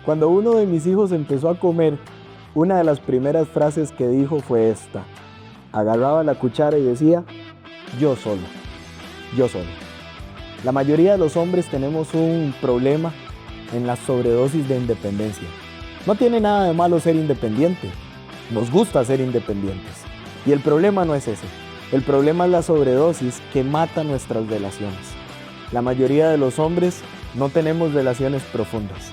Cuando uno de mis hijos empezó a comer, una de las primeras frases que dijo fue esta. Agarraba la cuchara y decía, yo solo, yo solo. La mayoría de los hombres tenemos un problema en la sobredosis de independencia. No tiene nada de malo ser independiente. Nos gusta ser independientes. Y el problema no es ese. El problema es la sobredosis que mata nuestras relaciones. La mayoría de los hombres no tenemos relaciones profundas.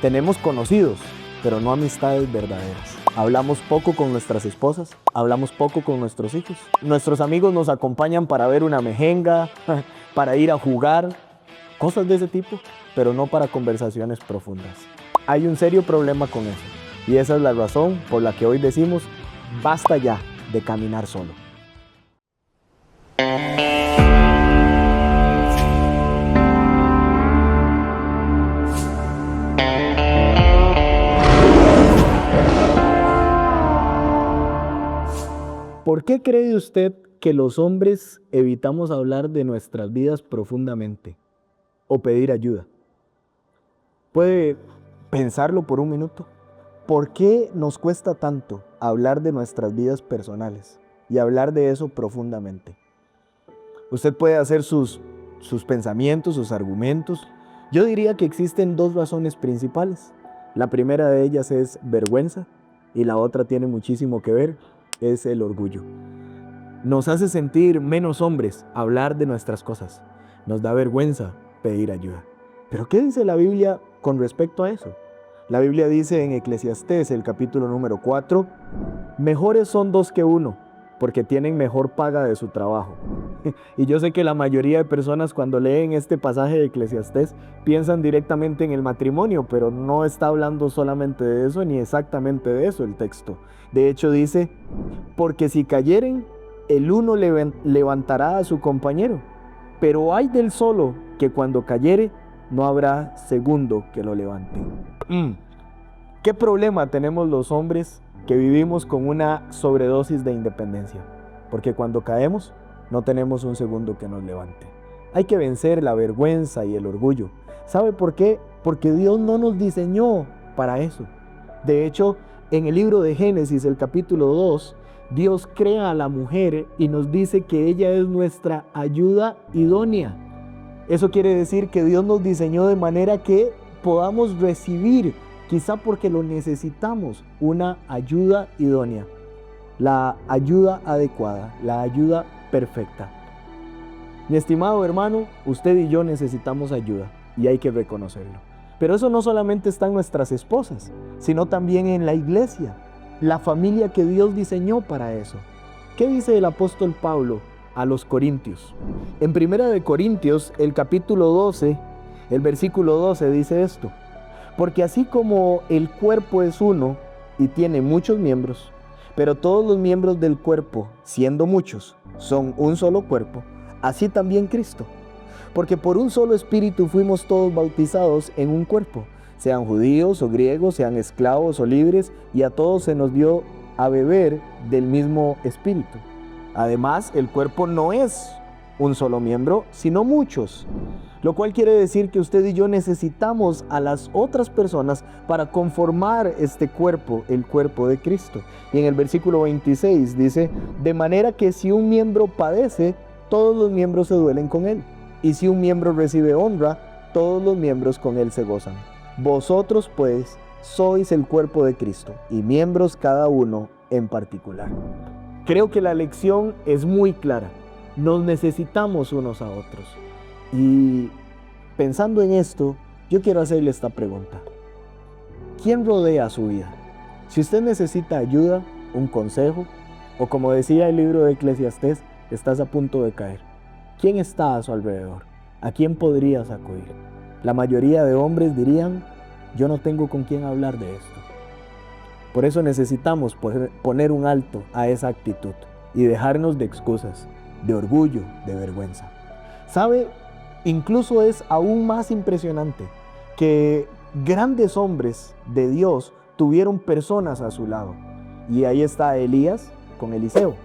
Tenemos conocidos, pero no amistades verdaderas. Hablamos poco con nuestras esposas, hablamos poco con nuestros hijos. Nuestros amigos nos acompañan para ver una mejenga, para ir a jugar, cosas de ese tipo, pero no para conversaciones profundas. Hay un serio problema con eso, y esa es la razón por la que hoy decimos, basta ya de caminar solo. ¿Por qué cree usted que los hombres evitamos hablar de nuestras vidas profundamente o pedir ayuda? ¿Puede pensarlo por un minuto? ¿Por qué nos cuesta tanto hablar de nuestras vidas personales y hablar de eso profundamente? Usted puede hacer sus pensamientos, sus argumentos. Yo diría que existen dos razones principales. La primera de ellas es vergüenza y la otra tiene muchísimo que ver, es el orgullo. Nos hace sentir menos hombres hablar de nuestras cosas. Nos da vergüenza pedir ayuda. ¿Pero qué dice la Biblia con respecto a eso? La Biblia dice en Eclesiastés, el capítulo número 4, mejores son dos que uno, porque tienen mejor paga de su trabajo. Y yo sé que la mayoría de personas cuando leen este pasaje de Eclesiastés piensan directamente en el matrimonio, pero no está hablando solamente de eso ni exactamente de eso el texto. De hecho dice, porque si cayeren, el uno levantará a su compañero, pero ay del solo que cuando cayere no habrá segundo que lo levante. ¿Qué problema tenemos los hombres que vivimos con una sobredosis de independencia? Porque cuando caemos no tenemos un segundo que nos levante. Hay que vencer la vergüenza y el orgullo. ¿Sabe por qué? Porque Dios no nos diseñó para eso. De hecho, en el libro de Génesis, el capítulo 2, Dios crea a la mujer y nos dice que ella es nuestra ayuda idónea. Eso quiere decir que Dios nos diseñó de manera que podamos recibir, quizá porque lo necesitamos, una ayuda idónea. La ayuda adecuada, la ayuda perfecta. Mi estimado hermano, usted y yo necesitamos ayuda y hay que reconocerlo. Pero eso no solamente está en nuestras esposas, sino también en la iglesia, la familia que Dios diseñó para eso. ¿Qué dice el apóstol Pablo a los Corintios? En 1 Corintios, el capítulo 12, el versículo 12 dice esto. Porque así como el cuerpo es uno y tiene muchos miembros, pero todos los miembros del cuerpo, siendo muchos, son un solo cuerpo, así también Cristo. Porque por un solo espíritu fuimos todos bautizados en un cuerpo, sean judíos o griegos, sean esclavos o libres, y a todos se nos dio a beber del mismo espíritu. Además, el cuerpo no es un solo miembro, sino muchos, lo cual quiere decir que usted y yo necesitamos a las otras personas para conformar este cuerpo, el cuerpo de Cristo. Y en el versículo 26 dice, de manera que si un miembro padece, todos los miembros se duelen con él. Y si un miembro recibe honra, todos los miembros con él se gozan. Vosotros, pues, sois el cuerpo de Cristo, y miembros cada uno en particular. Creo que la lección es muy clara. Nos necesitamos unos a otros. Y pensando en esto, yo quiero hacerle esta pregunta. ¿Quién rodea su vida? Si usted necesita ayuda, un consejo, o como decía el libro de Eclesiastés, estás a punto de caer, ¿quién está a su alrededor? ¿A quién podrías acudir? La mayoría de hombres dirían, yo no tengo con quién hablar de esto. Por eso necesitamos poner un alto a esa actitud y dejarnos de excusas, de orgullo, de vergüenza. ¿Sabe? Incluso es aún más impresionante que grandes hombres de Dios tuvieron personas a su lado. Y ahí está Elías con Eliseo.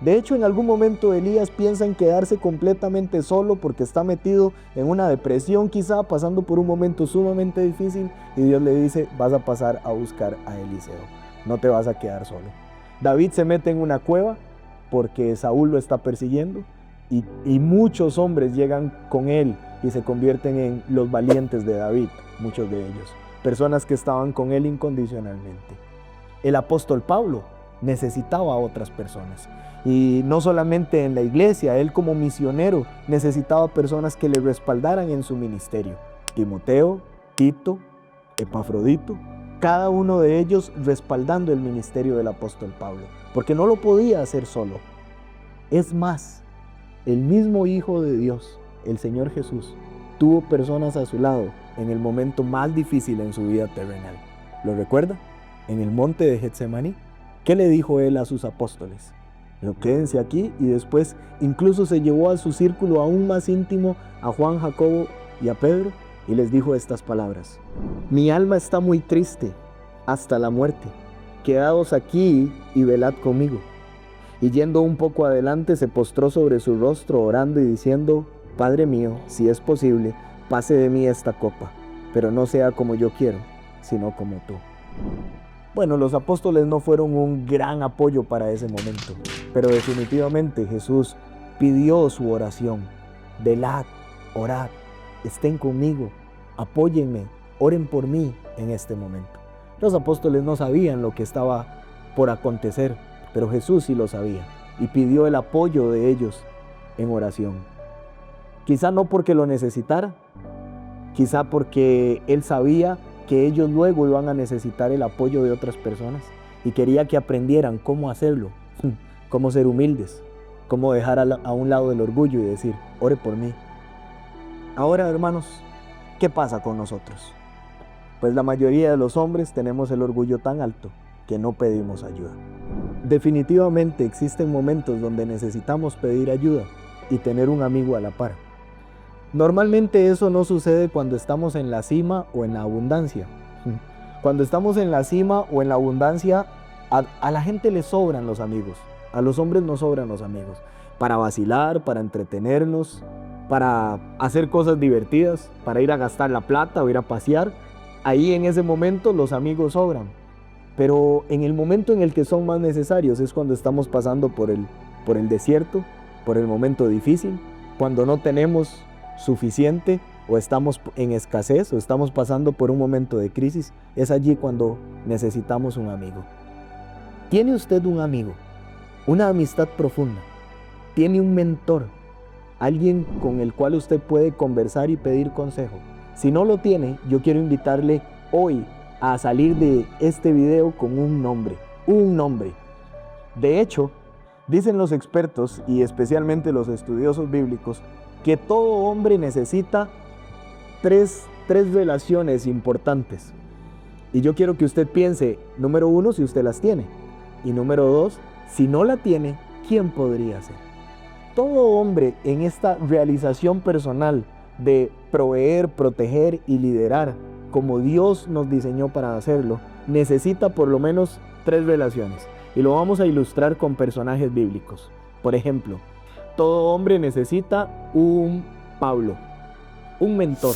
De hecho, en algún momento Elías piensa en quedarse completamente solo porque está metido en una depresión, quizá pasando por un momento sumamente difícil, y Dios le dice: vas a pasar a buscar a Eliseo, no te vas a quedar solo. David se mete en una cueva porque Saúl lo está persiguiendo, y muchos hombres llegan con él y se convierten en los valientes de David, muchos de ellos, personas que estaban con él incondicionalmente. El apóstol Pablo necesitaba a otras personas, y no solamente en la iglesia, él como misionero necesitaba personas que le respaldaran en su ministerio. Timoteo, Tito, Epafrodito, cada uno de ellos respaldando el ministerio del apóstol Pablo, porque no lo podía hacer solo. Es más, el mismo Hijo de Dios, el Señor Jesús, tuvo personas a su lado en el momento más difícil en su vida terrenal. ¿Lo recuerda? En el monte de Getsemaní, ¿qué le dijo él a sus apóstoles? Pero quédense aquí, y después incluso se llevó a su círculo aún más íntimo a Juan, Jacobo y a Pedro, y les dijo estas palabras: mi alma está muy triste hasta la muerte, quedaos aquí y velad conmigo. Y yendo un poco adelante se postró sobre su rostro orando y diciendo: Padre mío, si es posible, pase de mí esta copa, pero no sea como yo quiero, sino como tú. Bueno, los apóstoles no fueron un gran apoyo para ese momento, pero definitivamente Jesús pidió su oración: velad, orad, estén conmigo, apóyenme, oren por mí en este momento. Los apóstoles no sabían lo que estaba por acontecer, pero Jesús sí lo sabía y pidió el apoyo de ellos en oración. Quizá no porque lo necesitara, quizá porque Él sabía que ellos luego iban a necesitar el apoyo de otras personas y quería que aprendieran cómo hacerlo, cómo ser humildes, cómo dejar a un lado el orgullo y decir: ore por mí. Ahora, hermanos, ¿qué pasa con nosotros? Pues la mayoría de los hombres tenemos el orgullo tan alto que no pedimos ayuda. Definitivamente existen momentos donde necesitamos pedir ayuda y tener un amigo a la par. Normalmente eso no sucede cuando estamos en la cima o en la abundancia. Cuando estamos en la cima o en la abundancia, a la gente le sobran los amigos. A los hombres nos sobran los amigos. Para vacilar, para entretenernos, para hacer cosas divertidas, para ir a gastar la plata o ir a pasear. Ahí en ese momento los amigos sobran. Pero en el momento en el que son más necesarios es cuando estamos pasando por el desierto, por el momento difícil, cuando no tenemos suficiente o estamos en escasez o estamos pasando por un momento de crisis. Es allí cuando necesitamos un amigo. ¿Tiene usted un amigo? Una amistad profunda. ¿Tiene un mentor? Alguien con el cual usted puede conversar y pedir consejo. Si no lo tiene, yo quiero invitarle hoy a salir de este video con un nombre. Un nombre. De hecho, dicen los expertos y especialmente los estudiosos bíblicos que todo hombre necesita tres relaciones importantes. Y yo quiero que usted piense, número 1, si usted las tiene. Y número 2, si no la tiene, ¿quién podría ser? Todo hombre en esta realización personal de proveer, proteger y liderar, como Dios nos diseñó para hacerlo, necesita por lo menos 3 relaciones. Y lo vamos a ilustrar con personajes bíblicos. Por ejemplo, todo hombre necesita un Pablo, un mentor,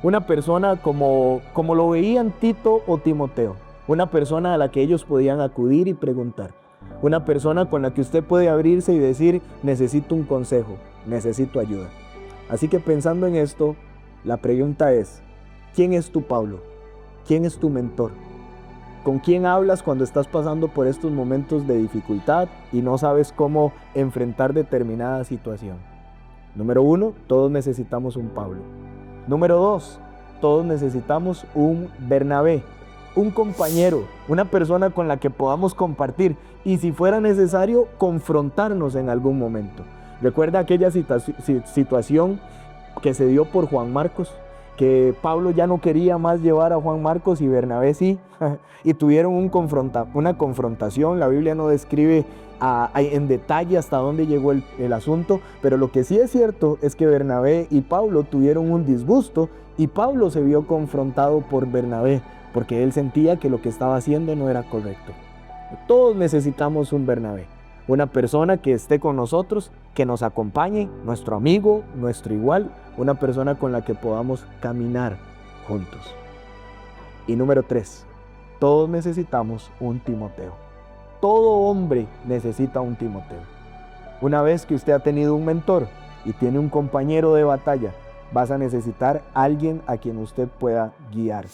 una persona como lo veían Tito o Timoteo, una persona a la que ellos podían acudir y preguntar, una persona con la que usted puede abrirse y decir: necesito un consejo, necesito ayuda. Así que pensando en esto, la pregunta es: ¿quién es tu Pablo? ¿Quién es tu mentor? ¿Con quién hablas cuando estás pasando por estos momentos de dificultad y no sabes cómo enfrentar determinada situación? Número 1, todos necesitamos un Pablo. Número 2, todos necesitamos un Bernabé, un compañero, una persona con la que podamos compartir y, si fuera necesario, confrontarnos en algún momento. ¿Recuerda aquella situación que se dio por Juan Marcos? Que Pablo ya no quería más llevar a Juan Marcos y Bernabé sí, y tuvieron una confrontación. La Biblia no describe en detalle hasta dónde llegó el asunto, pero lo que sí es cierto es que Bernabé y Pablo tuvieron un disgusto y Pablo se vio confrontado por Bernabé porque él sentía que lo que estaba haciendo no era correcto. Todos necesitamos un Bernabé, una persona que esté con nosotros, que nos acompañe, nuestro amigo, nuestro igual, una persona con la que podamos caminar juntos. Y número 3, todos necesitamos un Timoteo. Todo hombre necesita un Timoteo. Una vez que usted ha tenido un mentor y tiene un compañero de batalla, vas a necesitar a alguien a quien usted pueda guiar.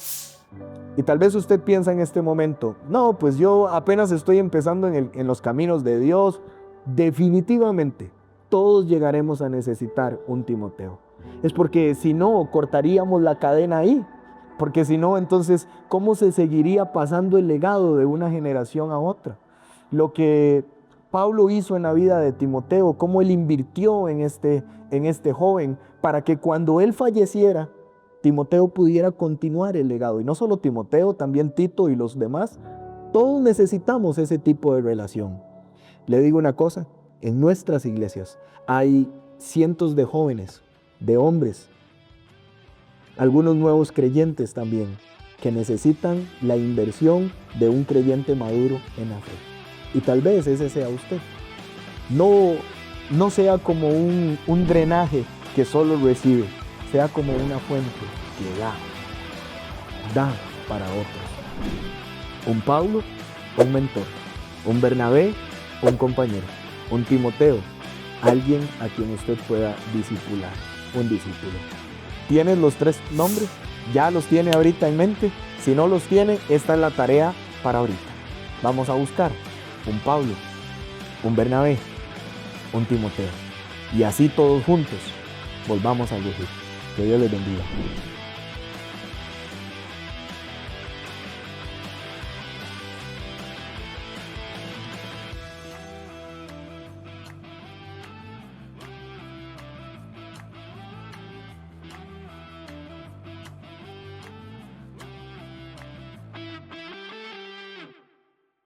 Y tal vez usted piensa en este momento, no, pues yo apenas estoy empezando en los caminos de Dios. Definitivamente, todos llegaremos a necesitar un Timoteo. Es porque si no, cortaríamos la cadena ahí. Porque si no, entonces, ¿cómo se seguiría pasando el legado de una generación a otra? Lo que Pablo hizo en la vida de Timoteo, cómo él invirtió en este joven para que cuando él falleciera, Timoteo pudiera continuar el legado. Y no solo Timoteo, también Tito y los demás. Todos necesitamos ese tipo de relación. Le digo una cosa, en nuestras iglesias hay cientos de jóvenes, de hombres, algunos nuevos creyentes también, que necesitan la inversión de un creyente maduro en la fe. Y tal vez ese sea usted. No sea como un drenaje que solo recibe, sea como una fuente que da para otros. Un Pablo, un mentor. Un Bernabé, un compañero. Un Timoteo, alguien a quien usted pueda discipular, un discípulo. ¿Tienes los 3 nombres? ¿Ya los tiene ahorita en mente? Si no los tiene, esta es la tarea para ahorita. Vamos a buscar un Pablo, un Bernabé, un Timoteo. Y así todos juntos volvamos a elegir. Que Dios les bendiga.